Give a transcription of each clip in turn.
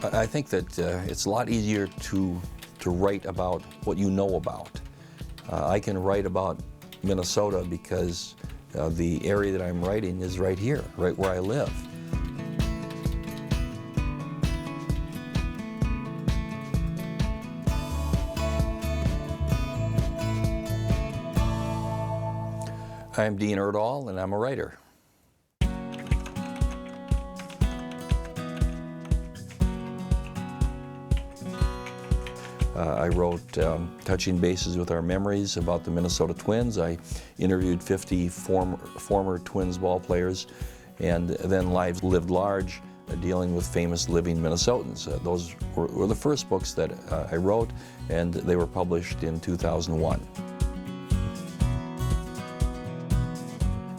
I think that it's a lot easier to write about what you know about. I can write about Minnesota because the area that I'm writing is right here, right where I live. I'm Dean Erdahl, and I'm a writer. I wrote Touching Bases with Our Memories about the Minnesota Twins. I interviewed 50 former Twins ball players, and then Lives Lived Large, dealing with famous living Minnesotans. Those were the first books that I wrote, and they were published in 2001.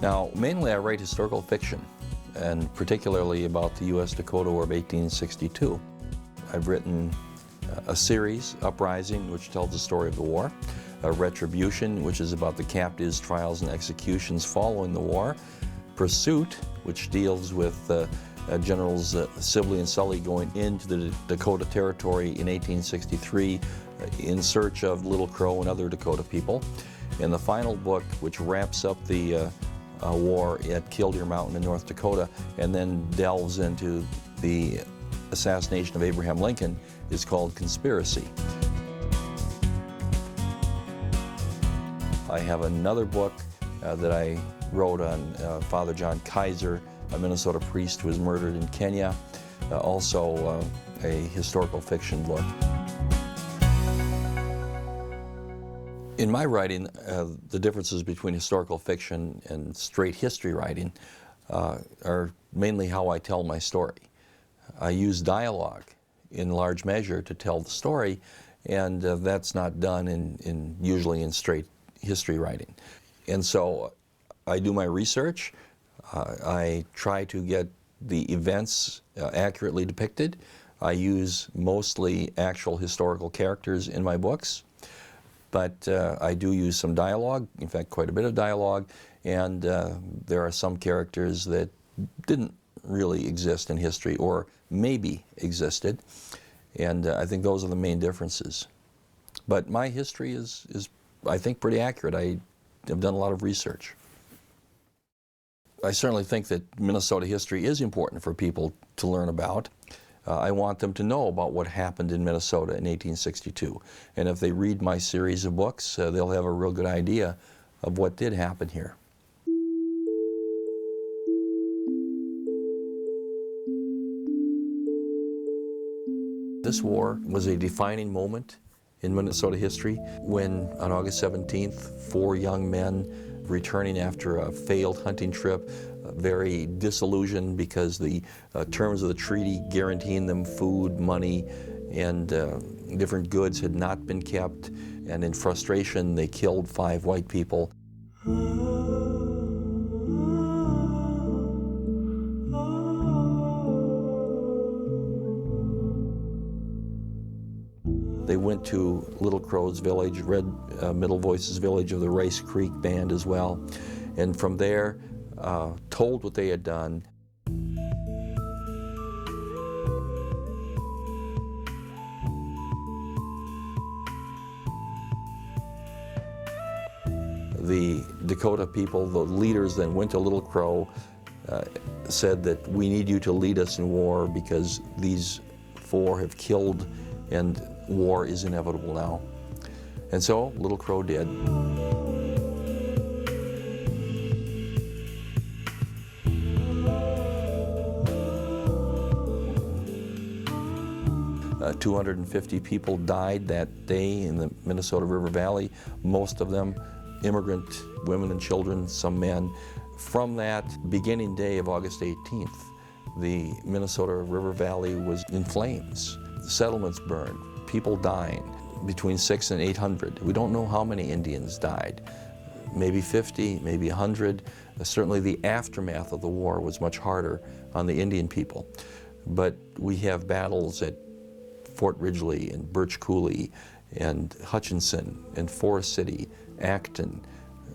Now, mainly I write historical fiction, and particularly about the U.S. Dakota War of 1862. I've written a series, Uprising, which tells the story of the war, Retribution, which is about the captives, trials, and executions following the war, Pursuit, which deals with Generals Sibley and Sully going into the Dakota Territory in 1863 in search of Little Crow and other Dakota people, and the final book, which wraps up the war at Killdeer Mountain in North Dakota and then delves into the assassination of Abraham Lincoln, is called Conspiracy. I have another book that I wrote on Father John Kaiser, a Minnesota priest who was murdered in Kenya, also a historical fiction book. In my writing, the differences between historical fiction and straight history writing are mainly how I tell my story. I use dialogue in large measure to tell the story, and that's not done usually in straight history writing. And so I do my research. I try to get the events accurately depicted. I use mostly actual historical characters in my books, but I do use some dialogue, in fact quite a bit of dialogue, and there are some characters that didn't really exist in history or maybe existed, and I think those are the main differences. But my history is I think pretty accurate. I have done a lot of research. I certainly think that Minnesota history is important for people to learn about. I want them to know about what happened in Minnesota in 1862, and if they read my series of books, they'll have a real good idea of what did happen here. This war was a defining moment in Minnesota history when, on August 17th, 4 young men returning after a failed hunting trip, very disillusioned because the terms of the treaty guaranteeing them food, money, and different goods had not been kept, and in frustration they killed 5 white people. They went to Little Crow's village, Red Middle Voice's village of the Rice Creek Band as well, and from there told what they had done. The Dakota people, the leaders, then went to Little Crow, said that we need you to lead us in war because these 4 have killed and war is inevitable now. And so Little Crow did. 250 people died that day in the Minnesota River Valley, most of them immigrant women and children, some men. From that beginning day of August 18th, the Minnesota River Valley was in flames. The settlements burned, people dying, between 600 and 800. We don't know how many Indians died. Maybe 50, maybe 100. Certainly the aftermath of the war was much harder on the Indian people. But we have battles at Fort Ridgely and Birch Coulee and Hutchinson and Forest City, Acton.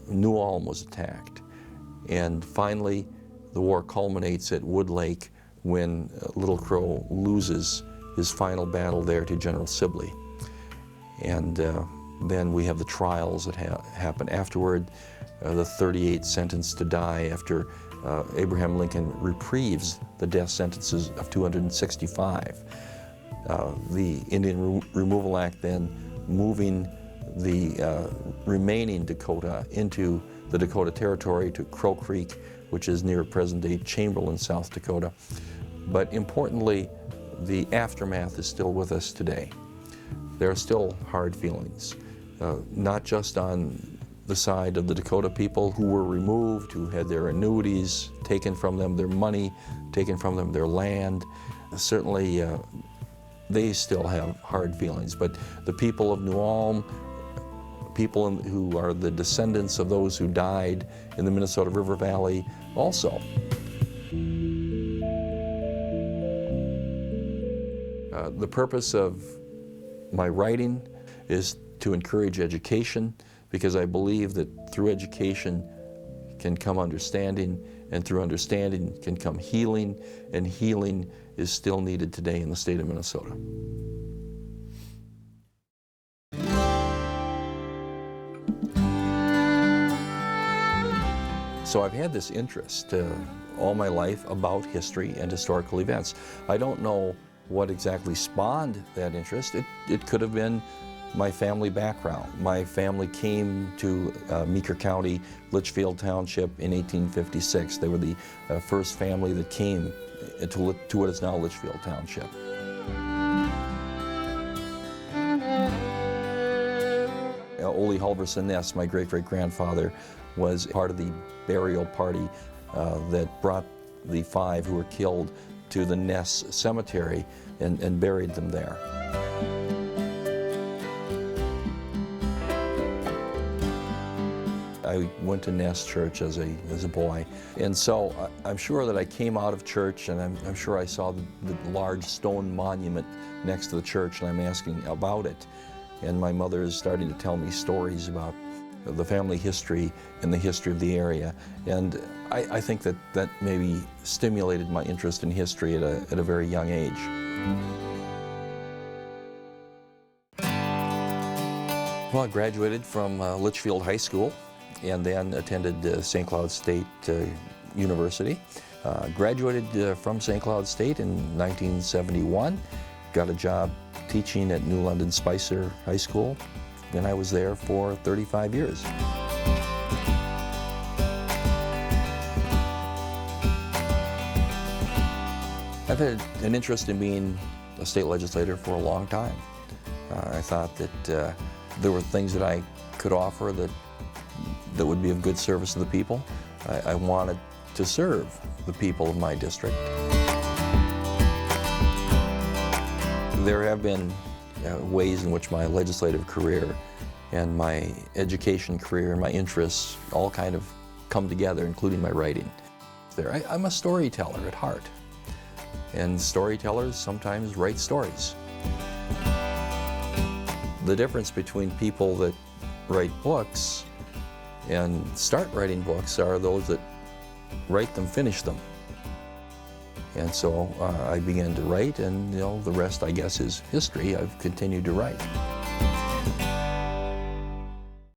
New Ulm was attacked. And finally, the war culminates at Wood Lake when Little Crow loses his final battle there to General Sibley. And then we have the trials that happen afterward, the 38 sentenced to die after Abraham Lincoln reprieves the death sentences of 265. The Indian Removal Act then moving the remaining Dakota into the Dakota Territory to Crow Creek, which is near present-day Chamberlain, South Dakota. But importantly, the aftermath is still with us today. There are still hard feelings, not just on the side of the Dakota people who were removed, who had their annuities taken from them, their money taken from them, their land. Certainly, they still have hard feelings. But the people of New Ulm, people who are the descendants of those who died in the Minnesota River Valley also. The purpose of my writing is to encourage education, because I believe that through education can come understanding, and through understanding can come healing, and healing is still needed today in the state of Minnesota. So I've had this interest all my life about history and historical events. I don't know what exactly spawned that interest. It could have been my family background. My family came to Meeker County, Litchfield Township in 1856. They were the first family that came to what is now Litchfield Township. Ole Halverson Ness, my great-great-grandfather, was part of the burial party that brought the 5 who were killed to the Ness Cemetery and buried them there. I went to Ness Church as a boy, and so I'm sure that I came out of church, and I'm sure I saw the large stone monument next to the church, and I'm asking about it. And my mother is starting to tell me stories about the family history and the history of the area. And I think that maybe stimulated my interest in history at a very young age. Well, I graduated from Litchfield High School and then attended St. Cloud State University. Graduated from St. Cloud State in 1971, got a job teaching at New London Spicer High School, and I was there for 35 years. I've had an interest in being a state legislator for a long time. I thought that there were things that I could offer that would be of good service to the people. I wanted to serve the people of my district. There have been ways in which my legislative career and my education career and my interests all kind of come together, including my writing. I'm a storyteller at heart, and storytellers sometimes write stories. The difference between people that write books and start writing books are those that write them, finish them. And so I began to write, and the rest, I guess, is history. I've continued to write.